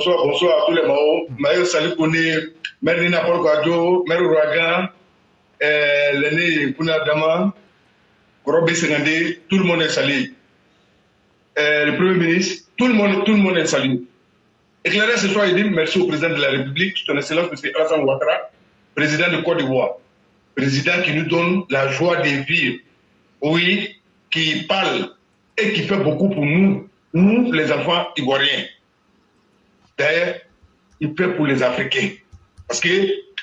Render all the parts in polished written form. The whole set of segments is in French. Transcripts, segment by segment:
Bonsoir, bonsoir à tous les Mao. Mayo Salikone, Mère Nina Paul Guadio, Mère Ouragan, l'aîné Kuna Dama, Korobé Senande, tout le monde est salué. Le Premier ministre, tout le monde est salué. Éclairé ce soir, il dit merci au président de la République, son Excellence M. Alassane Ouattara, président de Côte d'Ivoire, président qui nous donne la joie de vivre, oui, qui parle et qui fait beaucoup pour nous, les enfants ivoiriens. D'ailleurs, il fait pour les Africains. Parce que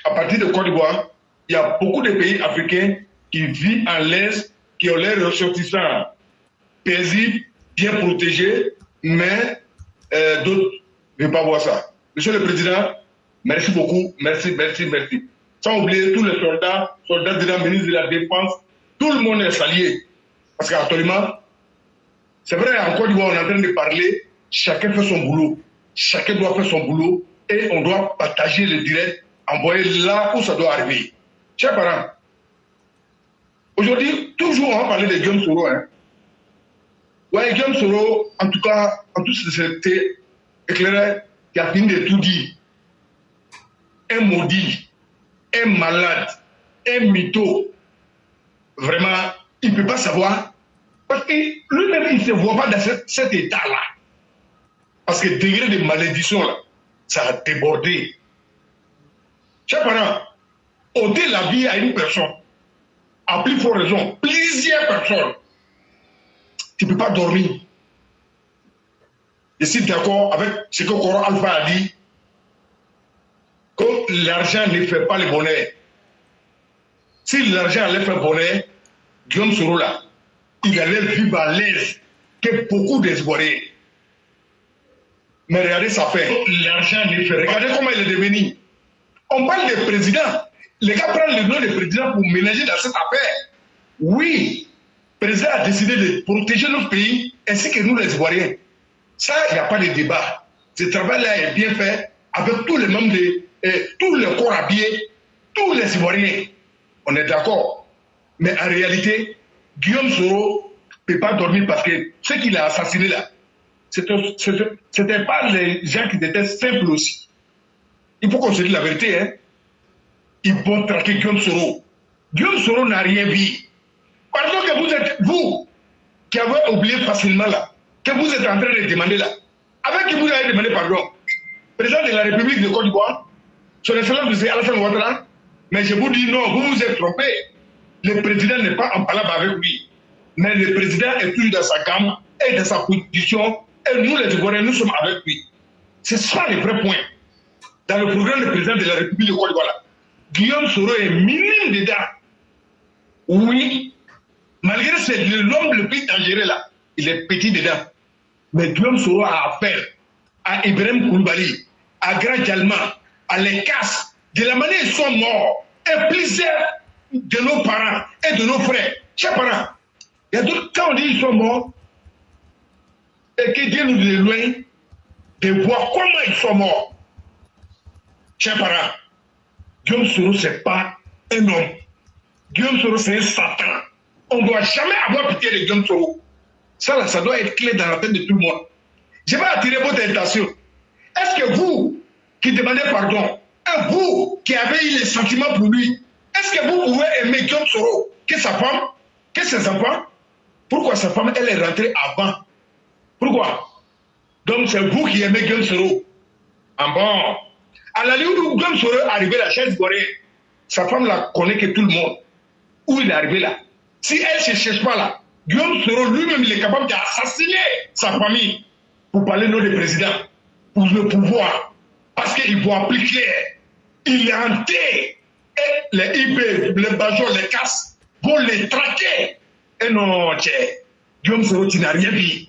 à partir de Côte d'Ivoire, il y a beaucoup de pays africains qui vivent en l'aise, qui ont l'air ressortissants, paisibles, bien protégés, mais d'autres ne veulent pas voir ça. Monsieur le Président, merci beaucoup, merci. Sans oublier tous les soldats de la ministre de la Défense, tout le monde est salué. Parce qu'actuellement, c'est vrai, en Côte d'Ivoire, on est en train de parler, chacun fait son boulot. Chacun doit faire son boulot et on doit partager le direct, envoyer là où ça doit arriver. Chers parents, aujourd'hui, toujours on va parler de Guillaume Soro. Hein. Ouais, Guillaume Soro, en tout cas, en toute sincérité, éclairé, qui a fini de tout dire. Un maudit, un malade, un mytho. Vraiment, il ne peut pas savoir. Parce que lui-même, il ne se voit pas dans cet état-là. Parce que le degré de malédiction, là, ça a débordé. Chers parents, ôter la vie à une personne, à plus forte raison, plusieurs personnes, tu ne peux pas dormir. Je suis d'accord avec ce que Coran Alpha a dit, que l'argent ne fait pas le bonheur. Si l'argent allait faire bonheur, Guillaume Soro là, il allait vivre à l'aise que beaucoup d'Ivoiriens. Mais regardez ça fait. L'argent ne fait. Regardez comment il est devenu. On parle de président. Les gars prennent le nom de président pour ménager dans cette affaire. Oui, le président a décidé de protéger notre pays ainsi que nous les Ivoiriens. Ça, il n'y a pas de débat. Ce travail-là est bien fait avec tous les membres tous les corps habillés, tous les Ivoiriens. On est d'accord. Mais en réalité, Guillaume Soro ne peut pas dormir parce que ce qu'il a assassiné là, ce n'était pas les gens qui étaient simples aussi. Il faut qu'on se dise la vérité. Hein. Ils vont traquer Guillaume Soro. Guillaume Soro n'a rien vu. Pardon que vous êtes, vous, qui avez oublié facilement là, que vous êtes en train de demander là. Avec qui vous avez demandé pardon. Président de la République de Côte d'Ivoire, son Excellence M. Alassane Ouattara, mais je vous dis non, vous vous êtes trompé. Le président n'est pas en palabre avec lui. Mais le président est toujours dans sa gamme et dans sa position. Et nous, les Ivoiriens, nous sommes avec lui. C'est ça le vrai point. Dans le programme du président de la République de Côte d'Ivoire, Guillaume Soro est minime dedans. Oui, malgré c'est l'homme le plus dangereux là, il est petit dedans. Mais Guillaume Soro a affaire à Ibrahim Koulibaly, à Grand Jalma, à Lekas, de la manière ils sont morts. Et plusieurs de nos parents et de nos frères, chers parents, il y a d'autres, quand on dit ils sont morts, et que Dieu nous éloigne de voir comment ils sont morts. Chers parents, Guillaume Soro, ce n'est pas un homme. Guillaume Soro, c'est un Satan. On ne doit jamais avoir pitié de Guillaume Soro. Ça, là, ça doit être clair dans la tête de tout le monde. Je vais attirer votre attention. Est-ce que vous, qui demandez pardon, et vous, qui avez eu les sentiments pour lui, est-ce que vous pouvez aimer Guillaume Soro que sa femme, que ses enfants? Pourquoi sa femme, elle est rentrée avant? Pourquoi? Donc c'est vous qui aimez Guillaume Soro. Ah bon? À la ligne où Guillaume Soro est arrivé à la chaise borée, sa femme la connaît que tout le monde. Où il est arrivé là? Si elle ne se cherche pas là, Guillaume Soro lui-même il est capable d'assassiner sa famille pour parler nom du président, pour le pouvoir. Parce qu'il voit plus clair. Il est hanté. Et les IB, les Bajos, les Casses vont les traquer. Et non, Guillaume Soro, tu n'as rien vu.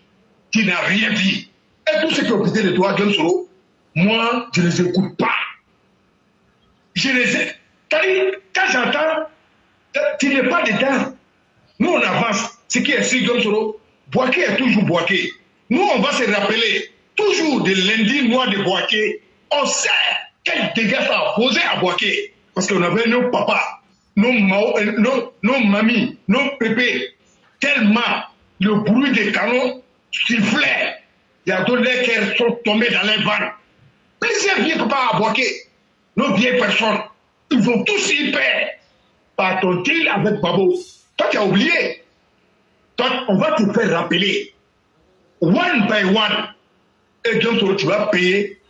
Tu n'as rien vu. Et tous ceux qui ont quitté de toi, Guillaume Soro, moi, je ne les écoute pas. Je les ai. Quand j'entends, tu n'es pas dedans. Nous, on avance. Ce qui est sur Guillaume Soro, Bouaké est toujours Bouaké. Nous, on va se rappeler, toujours de lundi noir de Bouaké, on sait quel dégâts ça a posé à Bouaké. Parce qu'on avait nos papas, nos mamies, nos pépés. Tellement le bruit des canons sifflait. Il y a d'autres qui sont tombés dans les vannes. Plusieurs vieux papas à Boaké, nos vieilles personnes, ils vont tous y perdre par ton deal avec Babo. Toi, tu as oublié. Toi, on va te faire rappeler, one by one. Et donc, tu vas payer,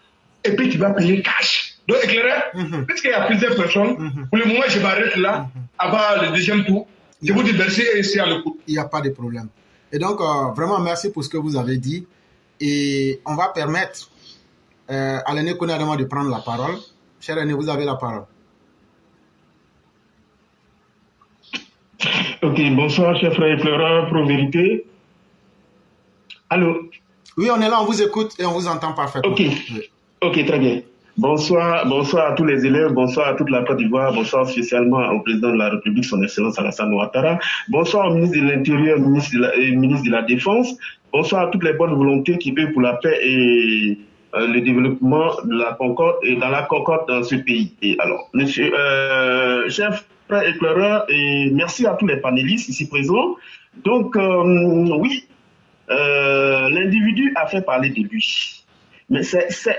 et puis tu vas payer cash. Donc, éclaireur, puisqu'il y a plusieurs personnes, pour le moment, je m'arrête là, avant le deuxième tour. Je vous dis merci et c'est à l'écoute. Il n'y a pas de problème. Et donc, vraiment, merci pour ce que vous avez dit. Et on va permettre à l'aîné Konadama de prendre la parole. Cher aîné, vous avez la parole. Ok, bonsoir, chers frères et frères, Pro Vérité. Allô? Oui, on est là, on vous écoute et on vous entend parfaitement. Ok, oui. Ok, très bien. Bonsoir à tous les élèves, bonsoir à toute la Côte d'Ivoire, bonsoir spécialement au président de la République, son Excellence Alassane Ouattara, bonsoir au ministre de l'Intérieur, ministre de la Défense, bonsoir à toutes les bonnes volontés qui œuvrent pour la paix et le développement de la concorde et dans la concorde dans ce pays. Et alors, monsieur, chef frère éclaireur, et merci à tous les panélistes ici présents. Donc, oui, l'individu a fait parler de lui. Mais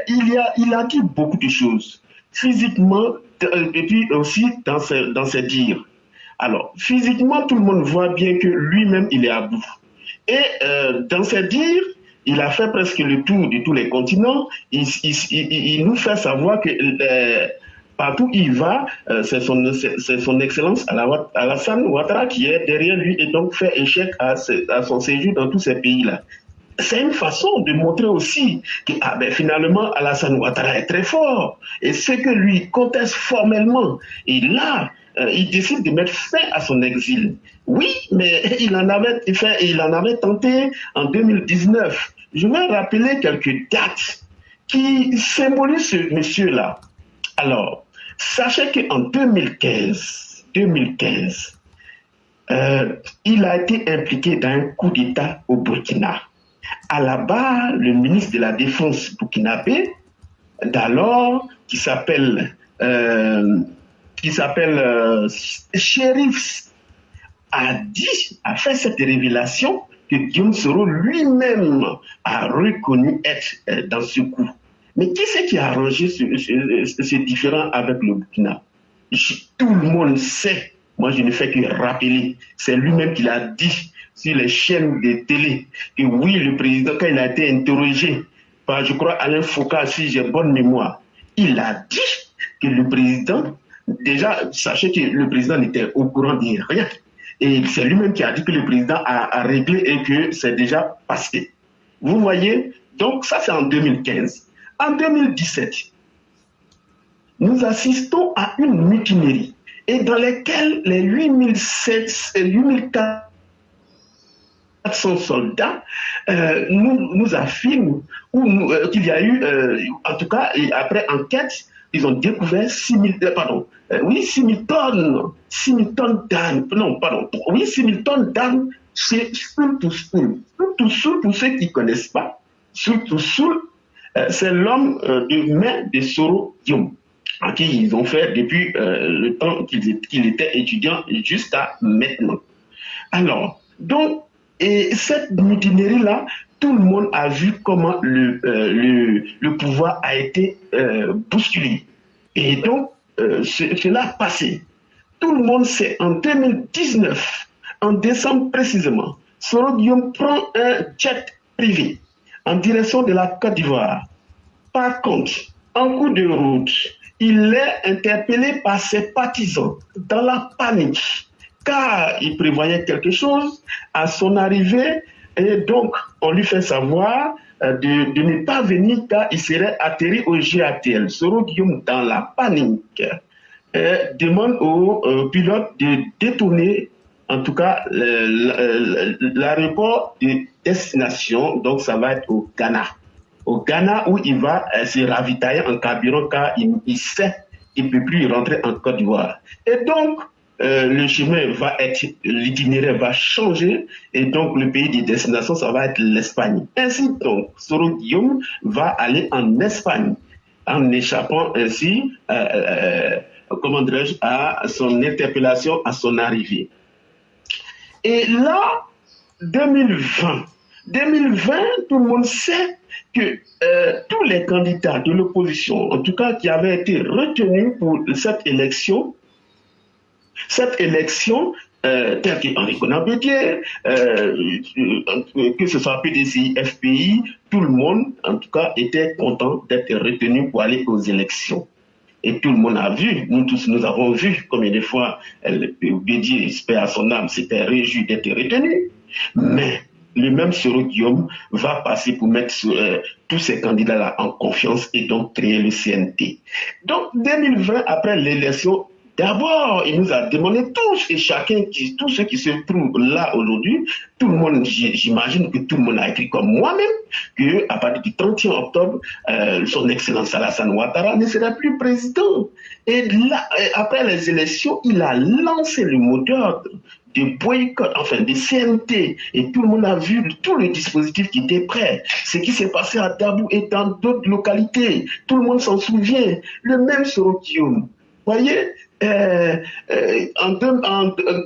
il a dit beaucoup de choses, physiquement, et puis aussi dans ses dires. Alors, physiquement, tout le monde voit bien que lui-même, il est à bout. Et dans ses dires, il a fait presque le tour de tous les continents. Il nous fait savoir que partout où il va, c'est son Excellence Alassane Ouattara qui est derrière lui et donc fait échec à son séjour dans tous ces pays-là. C'est une façon de montrer aussi que finalement Alassane Ouattara est très fort et ce que lui conteste formellement. Et là, il décide de mettre fin à son exil. Oui, mais il en avait tenté en 2019. Je vais rappeler quelques dates qui symbolisent ce monsieur-là. Alors, sachez qu'en 2015, il a été impliqué dans un coup d'État au Burkina. À la barre, le ministre de la Défense burkinabé, d'alors, qui s'appelle Chérif, a fait cette révélation que Guillaume Soro lui-même a reconnu être dans ce coup. Mais qui c'est qui a arrangé ce différend avec le Burkina? Tout le monde sait. Moi, je ne fais que rappeler. C'est lui-même qui l'a dit sur les chaînes de télé que oui, le président, quand il a été interrogé par, je crois, Alain Foucault, si j'ai bonne mémoire, il a dit que le président, déjà, sachez que le président n'était au courant de rien. Et c'est lui-même qui a dit que le président a réglé et que c'est déjà passé. Vous voyez? Donc, ça, c'est en 2015. En 2017, nous assistons à une mutinerie et dans laquelle les 8400 soldats nous affirment qu'il y a eu, en tout cas, après enquête, ils ont découvert 6 000 d'armes chez Spoul to Spoul. Spoul to Spoul, pour ceux qui ne connaissent pas, Spoul to Spoul, c'est l'homme de main de Soro Guillaume, à qui ils ont fait depuis le temps qu'il était étudiant jusqu'à maintenant. Alors, donc, et cette mutinerie-là, tout le monde a vu comment le pouvoir a été bousculé. Et donc, cela a passé. Tout le monde sait, en 2019, en décembre précisément, Soro Guillaume prend un jet privé en direction de la Côte d'Ivoire. Par contre, en cours de route, il est interpellé par ses partisans dans la panique, car il prévoyait quelque chose à son arrivée, et donc on lui fait savoir de ne pas venir car il serait atterri au GATL. Soro Guillaume, dans la panique, demande au pilote de détourner en tout cas l'aéroport de destination, donc ça va être au Ghana. Au Ghana où il va se ravitailler en carburant car il sait qu'il ne peut plus rentrer en Côte d'Ivoire. Et donc, le chemin va être, l'itinéraire va changer et donc le pays de destination, ça va être l'Espagne. Ainsi donc, Soro Guillaume va aller en Espagne en échappant ainsi, comment dirais-je, à son interpellation, à son arrivée. Et là, 2020, 2020, tout le monde sait que tous les candidats de l'opposition, en tout cas qui avaient été retenus pour cette élection, tel qu'Henri Konan Bédié, que ce soit PDCI, FPI, tout le monde, en tout cas, était content d'être retenu pour aller aux élections. Et tout le monde a vu, nous tous, nous avons vu combien de fois Bédié, paix à son âme, s'était réjoui d'être retenu. Mais le même Soro Guillaume va passer pour mettre tous ces candidats-là en confiance et donc créer le CNT. Donc, 2020, après l'élection, d'abord, il nous a demandé tous et chacun, tous ceux qui se trouvent là aujourd'hui, tout le monde, j'imagine que tout le monde a écrit comme moi-même, qu'à partir du 31 octobre, son Excellence Alassane Ouattara ne sera plus président. Et là, après les élections, il a lancé le mot d'ordre de boycott, enfin de CNT, et tout le monde a vu tout le dispositif qui était prêt. Ce qui s'est passé à Dabou et dans d'autres localités, tout le monde s'en souvient. Le même Soro Guillaume, voyez, en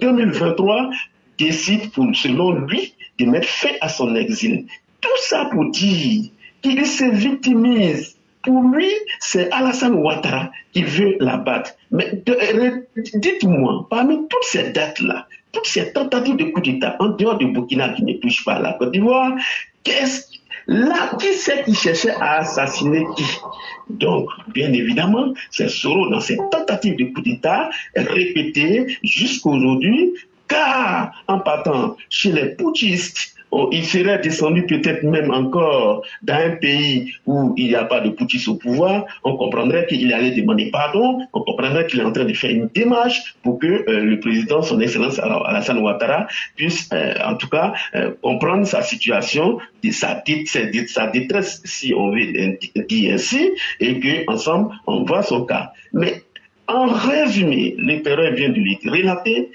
2023, décide, selon lui, de mettre fin à son exil. Tout ça pour dire qu'il se victimise. Pour lui, c'est Alassane Ouattara qui veut l'abattre. Mais dites-moi, parmi toutes ces dates-là, toutes ces tentatives de coup d'État, en dehors de Burkina qui ne touche pas la Côte d'Ivoire, qui c'est qui cherchait à assassiner qui? Donc, bien évidemment, c'est Soro dans ces tentatives de coup d'État répétées jusqu'à aujourd'hui, car en partant chez les putschistes, il serait descendu peut-être même encore dans un pays où il n'y a pas de putschistes au pouvoir, on comprendrait qu'il allait demander pardon, on comprendrait qu'il est en train de faire une démarche pour que le président, son Excellence Alassane Ouattara, puisse en tout cas comprendre sa situation, sa détresse, si on veut dire ainsi, et qu'ensemble, on voit son cas. Mais en résumé, l'éclaireur vient de lui relater,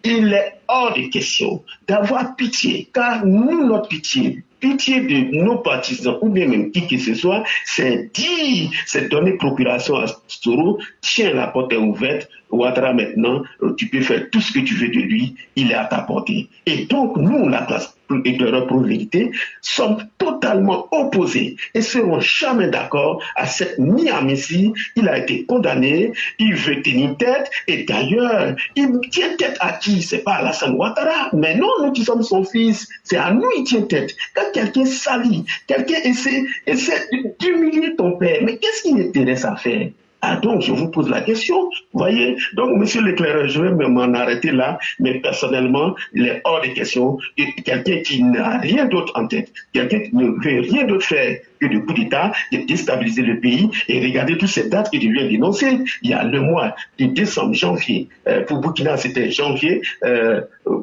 il est hors de question d'avoir pitié, car nous, notre pitié de nos partisans, ou bien même qui que ce soit, c'est dire, c'est donner procuration à Soro, tiens, la porte est ouverte, Ouattara maintenant, tu peux faire tout ce que tu veux de lui, il est à ta portée. Et donc, nous, la classe éclaireur pour vérité, sommes totalement opposés et seront jamais d'accord à cette niamissie. Il a été condamné, il veut tenir tête, et d'ailleurs, il tient tête à qui? C'est pas Alassane Ouattara, mais non, nous qui sommes son fils, c'est à nous il tient tête. Quand quelqu'un salit, quelqu'un essaie d'humilier ton père, mais qu'est-ce qu'il intéresse à faire? Ah donc, je vous pose la question, vous voyez. Donc, monsieur l'éclaireur, je vais m'en arrêter là, mais personnellement, il est hors de question que quelqu'un qui n'a rien d'autre en tête, quelqu'un qui ne veut rien d'autre faire que de coup d'État, de déstabiliser le pays, et regardez toutes ces dates que je viens d'énoncer. Il y a le mois de décembre, janvier, pour Burkina c'était janvier,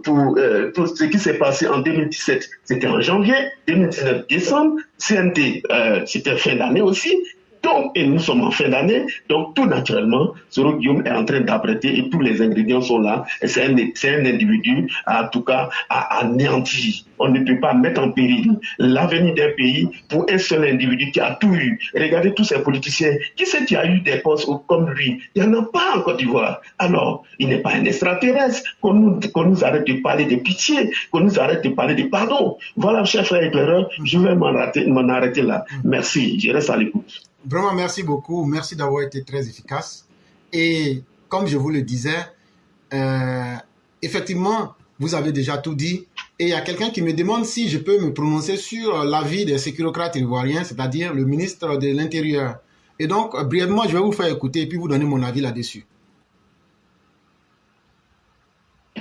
pour ce qui s'est passé en 2017, c'était en janvier, 2019 décembre, CNT, c'était fin d'année aussi. Donc, et nous sommes en fin d'année, donc tout naturellement, Soro Guillaume est en train d'apprêter et tous les ingrédients sont là. Et c'est un individu, en tout cas, à anéantir. On ne peut pas mettre en péril l'avenir d'un pays pour un seul individu qui a tout eu. Regardez tous ces politiciens. Qui c'est qui a eu des postes comme lui? Il n'y en a pas en Côte d'Ivoire. Alors, il n'est pas un extraterrestre. Qu'on nous arrête de parler de pitié, qu'on nous arrête de parler de pardon. Voilà, cher frère éclaireur, je vais m'en arrêter là. Merci, je reste à l'écoute. Vraiment, merci beaucoup. Merci d'avoir été très efficace. Et comme je vous le disais, effectivement, vous avez déjà tout dit. Et il y a quelqu'un qui me demande si je peux me prononcer sur l'avis des sécurocrates ivoiriens, c'est-à-dire le ministre de l'Intérieur. Et donc, brièvement, je vais vous faire écouter et puis vous donner mon avis là-dessus.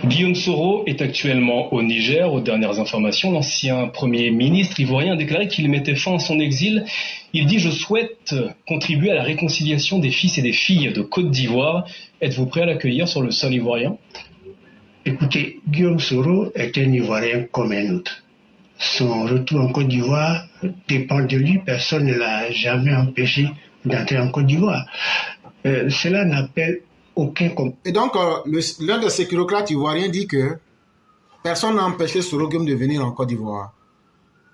Guillaume Soro est actuellement au Niger. Aux dernières informations, l'ancien Premier ministre ivoirien a déclaré qu'il mettait fin à son exil. Il dit « Je souhaite contribuer à la réconciliation des fils et des filles de Côte d'Ivoire ». Êtes-vous prêt à l'accueillir sur le sol ivoirien? Écoutez, Guillaume Soro est un Ivoirien comme un autre. Son retour en Côte d'Ivoire dépend de lui. Personne ne l'a jamais empêché d'entrer en Côte d'Ivoire. Cela n'appelle aucun... Et donc, l'un des sécurocrates ivoiriens dit que personne n'a empêché Soro Guillaume de venir en Côte d'Ivoire.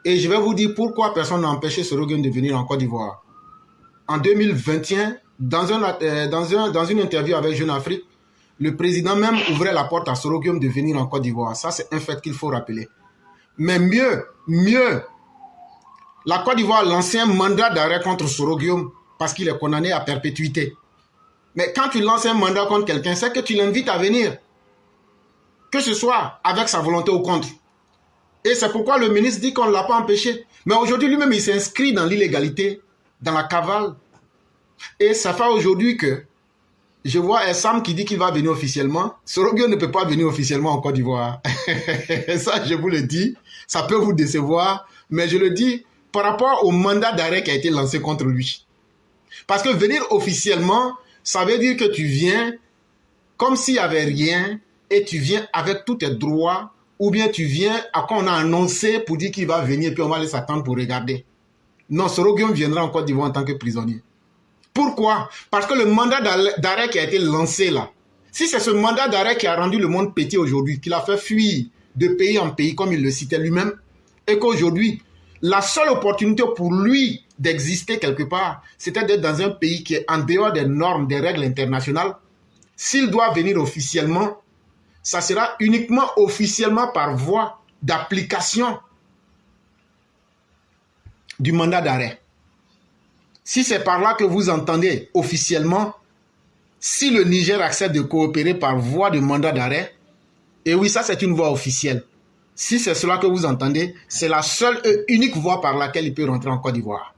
Et je vais vous dire pourquoi personne n'a empêché Soro Guillaume de venir en Côte d'Ivoire. En 2021, dans une interview avec Jeune Afrique, le président même ouvrait la porte à Soro Guillaume de venir en Côte d'Ivoire. Ça, c'est un fait qu'il faut rappeler. Mais mieux, la Côte d'Ivoire a lancé un mandat d'arrêt contre Soro Guillaume parce qu'il est condamné à perpétuité. Mais quand tu lances un mandat contre quelqu'un, c'est que tu l'invites à venir. Que ce soit avec sa volonté ou contre. Et c'est pourquoi le ministre dit qu'on ne l'a pas empêché. Mais aujourd'hui, lui-même, il s'inscrit dans l'illégalité, dans la cavale. Et ça fait aujourd'hui que je vois Essam qui dit qu'il va venir officiellement. Soro Guillaume ne peut pas venir officiellement en Côte d'Ivoire. Ça, je vous le dis. Ça peut vous décevoir. Mais je le dis par rapport au mandat d'arrêt qui a été lancé contre lui. Parce que venir officiellement, ça veut dire que tu viens comme s'il n'y avait rien et tu viens avec tous tes droits ou bien tu viens à quoi on a annoncé pour dire qu'il va venir puis on va aller s'attendre pour regarder. Non, Soro Guillaume viendra en Côte d'Ivoire en tant que prisonnier. Pourquoi? Parce que le mandat d'arrêt qui a été lancé là, si c'est ce mandat d'arrêt qui a rendu le monde petit aujourd'hui, qui l'a fait fuir de pays en pays comme il le citait lui-même, et qu'aujourd'hui, la seule opportunité pour lui d'exister quelque part, c'était d'être dans un pays qui est en dehors des normes, des règles internationales. S'il doit venir officiellement, ça sera uniquement officiellement par voie d'application du mandat d'arrêt. Si c'est par là que vous entendez officiellement, si le Niger accepte de coopérer par voie de mandat d'arrêt, et oui, ça c'est une voie officielle. Si c'est cela que vous entendez, c'est la seule et unique voie par laquelle il peut rentrer en Côte d'Ivoire.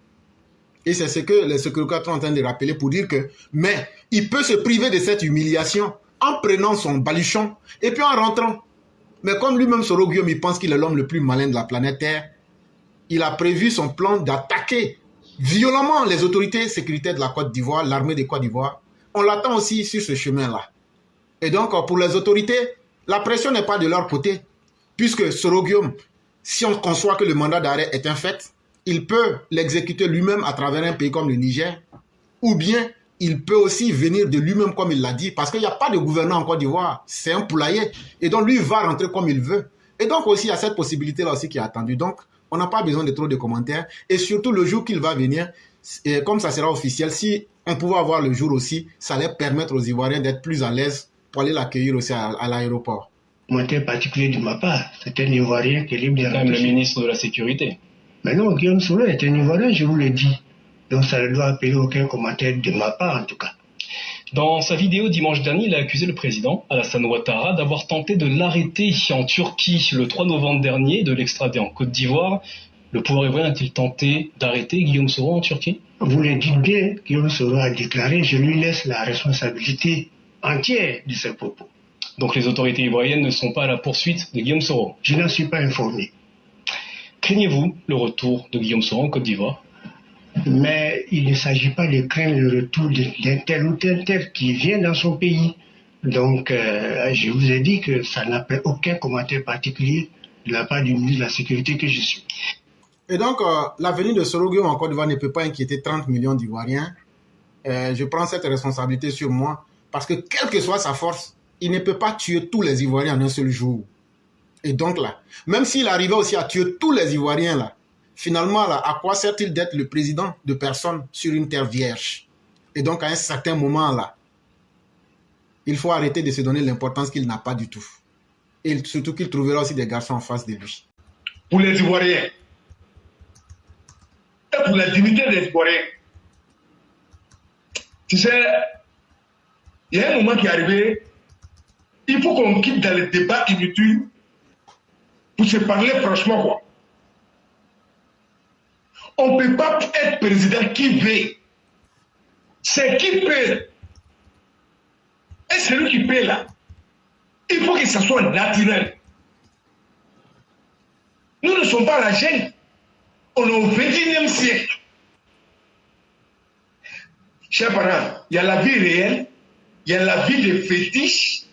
Et c'est ce que les sécurités sont en train de rappeler pour dire que, mais il peut se priver de cette humiliation en prenant son baluchon et puis en rentrant. Mais comme lui-même, Soro Guillaume, il pense qu'il est l'homme le plus malin de la planète Terre, il a prévu son plan d'attaquer violemment les autorités sécuritaires de la Côte d'Ivoire, l'armée de Côte d'Ivoire. On l'attend aussi sur ce chemin-là. Et donc, pour les autorités, la pression n'est pas de leur côté. Puisque Soro Guillaume, si on conçoit que le mandat d'arrêt est un fait, il peut l'exécuter lui-même à travers un pays comme le Niger, ou bien il peut aussi venir de lui-même comme il l'a dit, parce qu'il n'y a pas de gouverneur en Côte d'Ivoire, c'est un poulailler, et donc lui va rentrer comme il veut. Et donc aussi, il y a cette possibilité-là aussi qui est attendue. Donc, on n'a pas besoin de trop de commentaires, et surtout le jour qu'il va venir, comme ça sera officiel, si on pouvait avoir le jour aussi, ça allait permettre aux Ivoiriens d'être plus à l'aise pour aller l'accueillir aussi à l'aéroport. Commentaire particulier de ma part, c'est un Ivoirien qui est libre de même le ministre de la Sécurité. Mais non, Guillaume Soro est un Ivoirien, je vous le dis. Donc ça ne doit appeler aucun commentaire de ma part en tout cas. Dans sa vidéo dimanche dernier, il a accusé le président Alassane Ouattara d'avoir tenté de l'arrêter en Turquie le 3 novembre dernier, de l'extrader en Côte d'Ivoire. Le pouvoir ivoirien a-t-il tenté d'arrêter Guillaume Soro en Turquie? Vous le dites bien, Guillaume Soro a déclaré, je lui laisse la responsabilité entière de ses propos. Donc les autorités ivoiriennes ne sont pas à la poursuite de Guillaume Soro? Je n'en suis pas informé. Craignez-vous le retour de Guillaume Soro en Côte d'Ivoire? Mais il ne s'agit pas de craindre le retour d'un tel ou tel qui vient dans son pays. Donc je vous ai dit que ça n'appelle aucun commentaire particulier de la part du ministre de la Sécurité que je suis. Et donc la venue de Soro Guillaume en Côte d'Ivoire ne peut pas inquiéter 30 millions d'Ivoiriens. Je prends cette responsabilité sur moi parce que quelle que soit sa force, il ne peut pas tuer tous les Ivoiriens en un seul jour. Et donc là, même s'il arrivait aussi à tuer tous les Ivoiriens là, finalement là, à quoi sert-il d'être le président de personne sur une terre vierge? Et donc à un certain moment là, il faut arrêter de se donner l'importance qu'il n'a pas du tout. Et surtout qu'il trouvera aussi des garçons en face de lui. Pour les Ivoiriens, et pour la dignité des Ivoiriens, tu sais, il y a un moment qui est arrivé, il faut qu'on quitte dans les débats inutiles pour se parler franchement, quoi. On ne peut pas être président qui veut. C'est qui paie. Et c'est lui qui paie là. Il faut que ça soit naturel. Nous ne sommes pas à la gêne. On est au XXIe siècle. Chers parents, il y a la vie réelle, il y a la vie des fétiches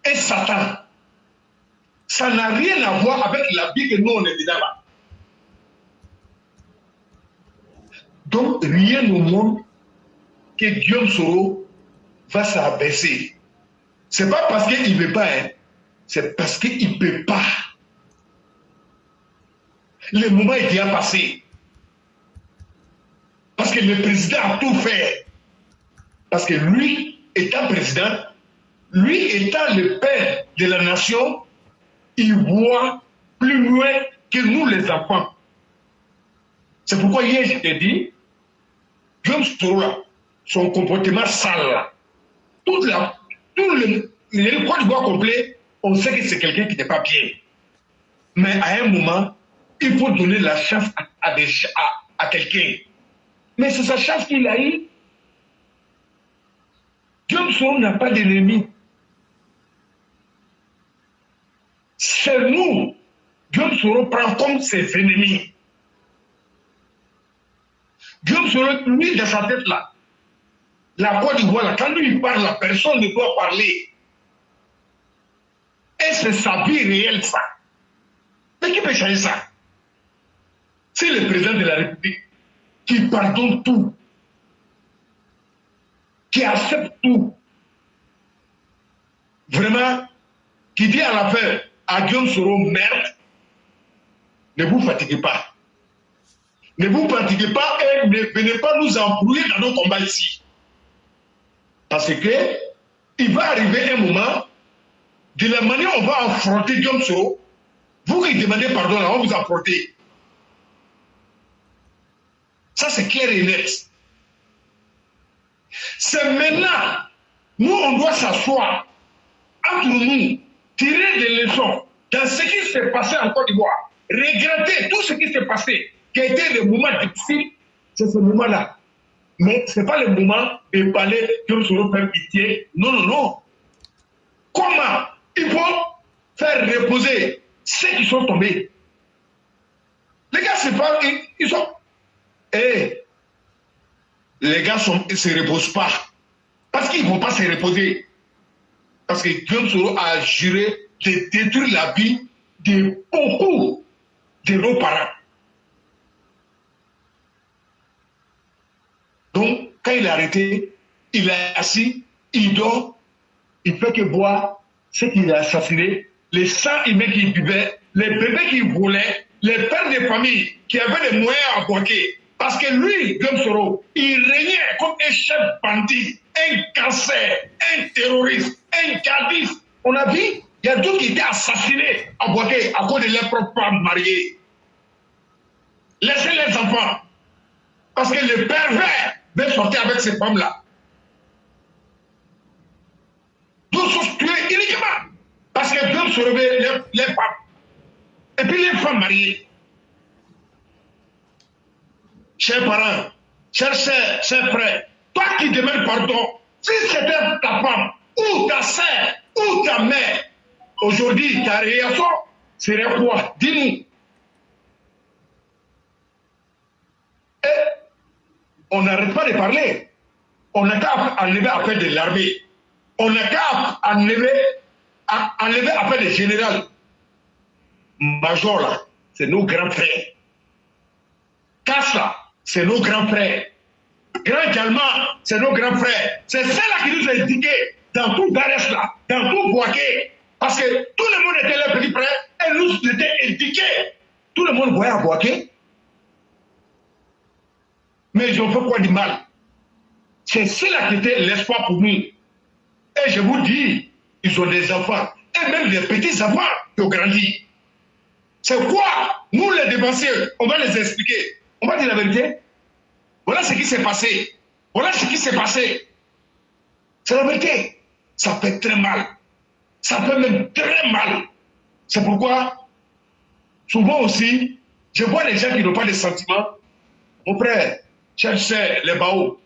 et Satan. Ça n'a rien à voir avec la vie que nous on est dedans là. Donc rien au monde que Guillaume Soro va s'abaisser. C'est pas parce qu'il ne veut pas, hein. C'est parce qu'il ne peut pas. Le moment est déjà passé. Parce que le président a tout fait. Parce que lui, étant président, lui étant le père de la nation, il voit plus loin que nous les enfants. C'est pourquoi hier je t'ai dit, Guillaume Soro là, son comportement sale là, tout le Côte d'Ivoire complet, on sait que c'est quelqu'un qui n'est pas bien. Mais à un moment, il faut donner la chance à quelqu'un. Mais c'est sa chance qu'il a eue. Guillaume Soro n'a pas d'ennemi. C'est nous. Guillaume Soro prend comme ses ennemis. Guillaume Soro, lui, dans sa tête là, la Côte d'Ivoire là, quand lui il parle, la personne ne doit parler. Et c'est sa vie réelle, ça. Mais qui peut changer ça? C'est le président de la République qui pardonne tout, qui accepte tout. Vraiment, qui dit à la fin à Guillaume Soro, merde, ne vous fatiguez pas. Ne vous fatiguez pas et ne venez pas nous embrouiller dans nos combats ici. Parce que il va arriver un moment, de la manière dont on va affronter Guillaume Soro, vous qui demandez pardon, là, on va vous affronter. Ça, c'est clair et net. C'est maintenant, nous, on doit s'asseoir entre nous, tirer des leçons dans ce qui s'est passé en Côte d'Ivoire, regretter tout ce qui s'est passé, qui a été le moment difficile, c'est ce moment-là. Mais ce n'est pas le moment de parler que Soro fait pitié. Non, non, non. Comment il faut faire reposer ceux qui sont tombés? Les gars, c'est pas. Ils sont. Eh, les gars ne se reposent pas. Parce qu'ils ne vont pas se reposer. Parce que Guillaume Soro a juré de détruire la vie de beaucoup de nos parents. Donc, quand il est arrêté, il est assis, il dort, il fait que boire ce qu'il a assassiné, les sangs humains qu'il buvait, les bébés qu'il volait, les pères de famille qui avaient les moyens à boquer. Parce que lui, Guillaume Soro, il régnait comme un chef bandit, un cancer, un terroriste, un cadiste. On a vu, il y a d'autres qui étaient assassinés à boquer à cause de leurs propres femmes mariées. Laissez les enfants. Parce que le pervers veut sortir avec ces femmes-là. Tous sont tués uniquement parce que Dieu se réveille les femmes. Et puis les femmes mariées. Chers parents, chers sœurs, chers frères, toi qui demandes pardon, si c'était ta femme, ou ta sœur, ou ta mère, aujourd'hui ta réaction serait quoi? Dis-nous. On n'arrête pas de parler. On n'a qu'à enlever affaire de l'armée. On n'a qu'à enlever affaire de général. Major là, c'est nos grands frères. Casse là, c'est nos grands frères. Grand Jalma, c'est nos grands frères. C'est celle-là qui nous a indiqué dans tout Darès là, dans tout Boaké. Parce que tout le monde était là, petit frère, et nous étions indiqués. Tout le monde voyait à Boaké. Mais ils ont fait quoi du mal? C'est cela qui était l'espoir pour nous. Et je vous dis, ils ont des enfants, et même des petits-enfants qui ont grandi. C'est quoi? Nous les dépensiers, on va les expliquer. On va dire la vérité. Voilà ce qui s'est passé. Voilà ce qui s'est passé. C'est la vérité. Ça fait très mal. Ça fait même très mal. C'est pourquoi, souvent aussi, je vois les gens qui n'ont pas de sentiments. Mon frère, cherchez les baos.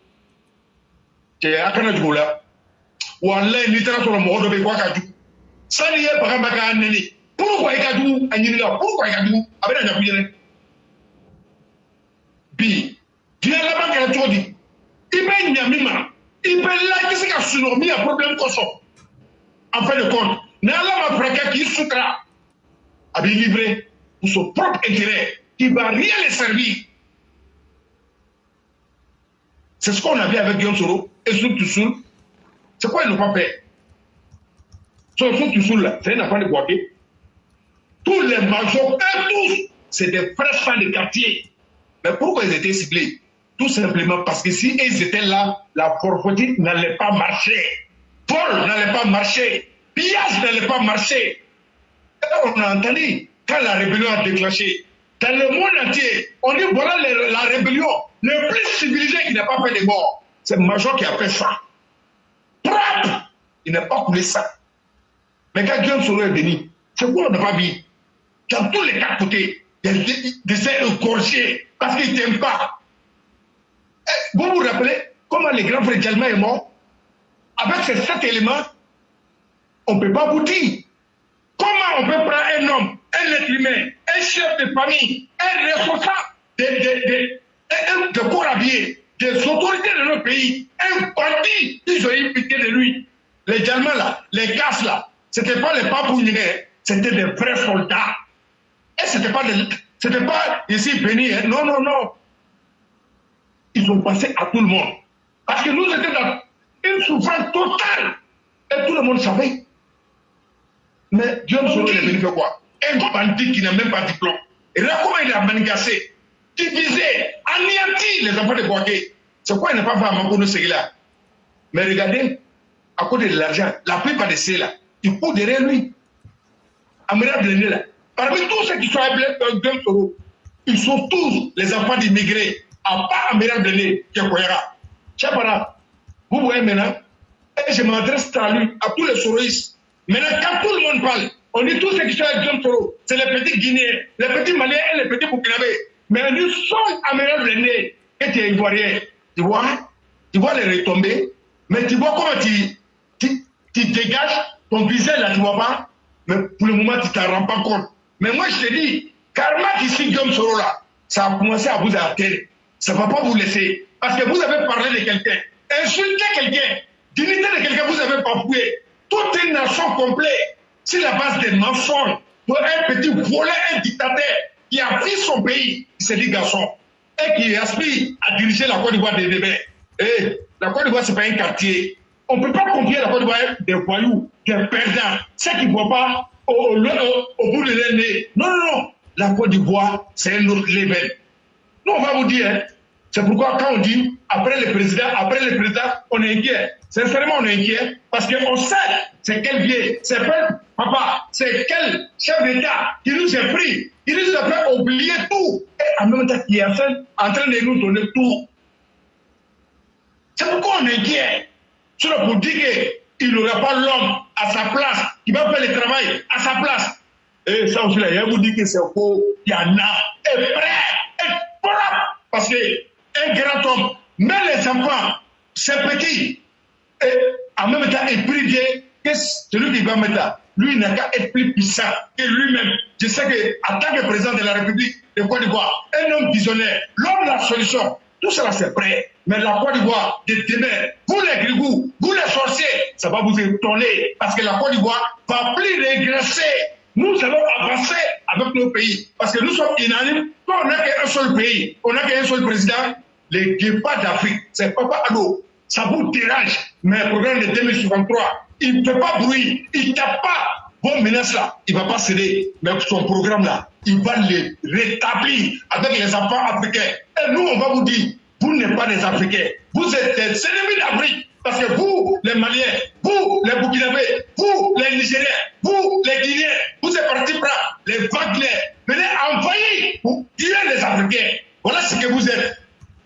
Tu es à Kanadjoula. Ou en l'air, littéralement sur le mot de Kwakadou. Ça n'y est pas un neni. Pourquoi il y a Kadou? Pourquoi il y a Kadou? Avec un appui. Puis, tu es là-bas qui a tout dit. Il peut y avoir il peut là qui s'est assuré un problème comme ça. En fin de compte, n'a pas frère qui soutient à bien livrer pour son propre intérêt, qui ne va rien les servir. C'est ce qu'on a vu avec Guillaume Soro et Soul. C'est quoi ils n'ont pas fait? Soul là, c'est un affaire de Boaké. Tous les majors, tous, c'est des frères sans de quartier. Mais pourquoi ils étaient ciblés? Tout simplement parce que si ils étaient là, la forfaiture n'allait pas marcher. Vol n'allait pas marcher. Pillage n'allait pas marcher. On a entendu quand la rébellion a déclenché. Dans le monde entier, on dit voilà la rébellion le plus civilisé qui n'a pas fait de morts. C'est Major qui a fait ça. Propre! Il n'a pas coulé ça. Mais quand Guillaume Soro est venu, c'est quoi on n'a pas vu? Dans tous les quatre côtés, il y a des égorgés parce qu'ils ne t'aiment pas. Vous vous rappelez comment le grand frère Djalma est mort? Avec ces 7 éléments, on ne peut pas vous dire. Comment on peut prendre un homme, un être humain, un chef de famille, un responsable de corps habillé, des autorités de notre pays, un bandit, ils ont eu pitié de lui. Les Djalma là, les Gas là, ce n'étaient pas les papouinés, c'était des vrais soldats. Et ce n'était pas ici béni, hein. Non, non, non. Ils ont passé à tout le monde. Parce que nous étions dans une souffrance totale. Et tout le monde savait. Mais Guillaume Soro est venu faire quoi? Un bandit qui n'a même pas de diplôme. Et là, comment il a manigassé, divisé, anéanti les enfants de Boaké. C'est quoi il n'a pas fait à Mangono Seguila? Mais regardez, à côté de l'argent, la plupart de ceux-là, ils courent derrière lui. Amiral Blendé là. Parmi tous ceux qui sont appelés Guillaume Soro, ils sont tous les enfants d'immigrés, à part Amiral Blendé, qui est Koyara. Chapara, vous voyez maintenant, et je m'adresse à lui, à tous les Soroïstes. Maintenant, quand tout le monde parle, on dit tous ceux qui sont avec Guillaume Soro, c'est les petits Guinéens, les petits Maliens et les petits Burkinabés. Mais on dit seul Amiral Blendé, que tu es Ivoirien. Tu vois les retombées, mais tu vois comment tu dégages ton visage là, tu vois pas. Mais pour le moment, tu ne t'en rends pas compte. Mais moi, je te dis, karma ici, Guillaume Soro là, ça a commencé à vous atteindre. Ça ne va pas vous laisser. Parce que vous avez parlé de quelqu'un, insulté quelqu'un, dignité de quelqu'un, vous avez bafoué. Toute une nation complète, sur la base des mensonges, pour un petit voleur, un dictateur qui a pris son pays, qui s'est dit garçon, et qui aspire à diriger la Côte d'Ivoire des débats. Et la Côte d'Ivoire, ce n'est pas un quartier. On ne peut pas confier la Côte d'Ivoire des voyous, des perdants, ceux qui ne voient pas au bout de leur nez. Non, non, non. La Côte d'Ivoire, c'est un autre level. Nous, on va vous dire, hein, c'est pourquoi quand on dit après le président, on est inquiet. Sincèrement, on est inquiet parce qu'on sait c'est quel vieux, c'est quel papa, c'est quel chef d'État qui nous a pris, qui nous a fait oublier tout et en même temps qui est en train de nous donner tout. C'est pourquoi on est inquiet. C'est pour dire qu'il n'aura pas l'homme à sa place, qui va faire le travail à sa place. Et ça aussi, là, je vous dis que c'est faux. Il y en a, et prêt, et propre. Parce qu'un grand homme, même les enfants, c'est petit. Et en même temps, il prie Dieu que celui qui va mettre là, lui n'a qu'à être plus puissant que lui-même. Je sais qu'en tant que président de la République de Côte d'Ivoire, un homme visionnaire, l'homme de la solution, tout cela c'est prêt. Mais la Côte d'Ivoire de demain, vous les grigous, vous les sorciers, ça va vous étonner parce que la Côte d'Ivoire va plus régresser. Nous allons avancer avec nos pays parce que nous sommes unanimes. Quand on n'a qu'un seul pays, on n'a qu'un seul président, les débats d'Afrique, c'est Papa Ado. Ça vous dérange, mais le programme de 2063, il ne fait pas bruit, il ne tape pas vos menaces là, il ne va pas céder. Mais son programme là, il va les rétablir avec les enfants africains. Et nous, on va vous dire, vous n'êtes pas des Africains, vous êtes des ennemis d'Afrique. Parce que vous, les Maliens, vous, les Burkinabés, vous, les Nigériens, vous, les Guinéens, vous êtes partis prendre les Wagner, venez envahir pour tuer les Africains. Voilà ce que vous êtes.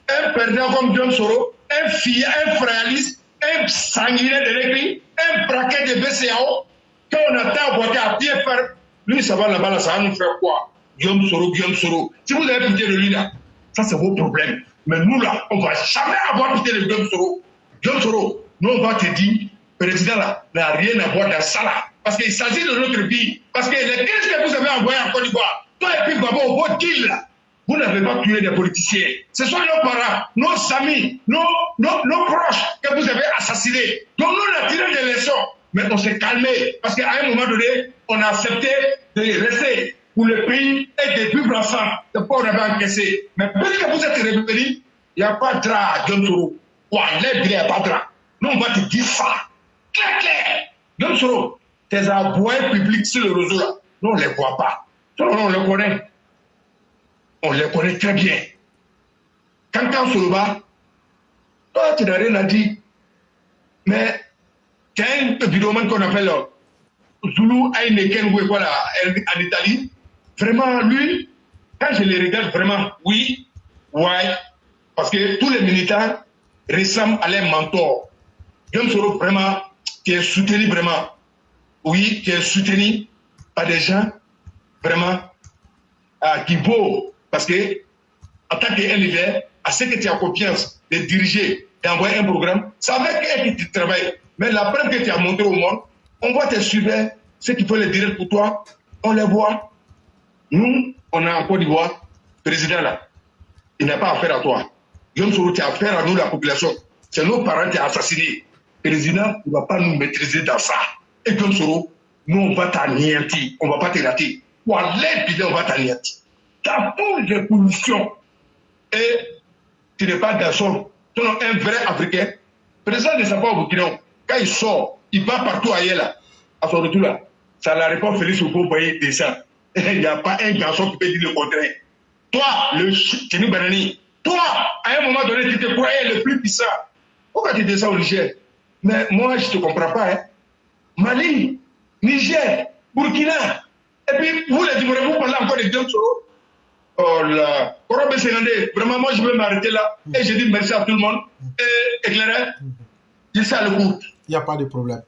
Un perdant comme Guillaume Soro, un frérialiste, un sanguinaire de l'écrit, un braquet de BCAO, quand on attend à Boaké à pied faire, lui, ça va là-bas, là, ça va nous faire quoi? Guillaume Soro. Si vous avez pitié de lui, là, ça c'est vos problèmes. Mais nous, là, on ne va jamais avoir pitié de Guillaume Soro. Guillaume Soro, nous, on va te dire, le président, là, n'a rien à voir dans ça, là. Parce qu'il s'agit de notre vie. Parce que les crises que vous avez envoyées en Côte d'Ivoire, toi et puis Babo, au beau deal, là, vous n'avez pas tué des politiciens. Ce sont nos parents, nos amis, nos proches que vous avez assassinés. Donc nous, on a tiré des leçons. Mais on s'est calmé. Parce qu'à un moment donné, on a accepté de rester pour le pays et de vivre ensemble. C'est pas on avait encaissé. Mais puisque vous êtes réveillés, il n'y a pas de drap à Guillaume Soro. Il n'y a pas de drap. Nous, on va te dire ça. Clair. Guillaume Soro, tes abois publics sur le réseau là, nous, on ne les voit pas. Non, on les connaît. On les connaît très bien. Quand tu es sur le bas, toi, tu n'as rien à dire. Mais tu as un vidéoman qu'on appelle Zulu Heineken ou quoi là, en Italie, vraiment, lui, quand je le regarde vraiment, oui, ouais, parce que tous les militaires ressemblent à leur mentor. Guillaume Soro, vraiment, qui est soutenu vraiment, oui, qui est soutenu par des gens vraiment qui vaut, parce que en tant qu'un leader, à ce que tu as confiance de diriger, d'envoyer un programme, c'est avec eux que tu travailles. Mais la preuve que tu as montré au monde, on voit tes suiveurs, ceux qui font les directs pour toi, on les voit. Nous, on a en Côte d'Ivoire, président là, il n'a pas affaire à toi. Guillaume Soro, tu as affaire à nous, la population. C'est nos parents qui ont assassiné. Président, il ne va pas nous maîtriser dans ça. Et Guillaume Soro, nous, on va t'anéantir, on ne va pas te rater. Ou à l'aide, on va t'anéantir. Tu as toutes les positions. Et tu n'es pas garçon. Tu es un vrai Africain. Le président ne sait pas au Burkina. Quand il sort, il va partout ailleurs là. À son retour là, ça la répond Félix Oufo Boye descend. Il n'y a pas un garçon qui peut dire le contraire. Toi, le Tchénou Banani, toi, à un moment donné, tu te croyais le plus puissant. Pourquoi tu descends au Niger? Mais moi, je ne te comprends pas. Hein. Mali, Niger, Burkina. Et puis, vous les Ivoiriens, vous parlez encore de Guillaume Soro. Oh là, Korobe Sénandé, vraiment, moi, je vais m'arrêter là. Et je dis merci à tout le monde. Et éclairé, c'est ça le coup. Il n'y a pas de problème.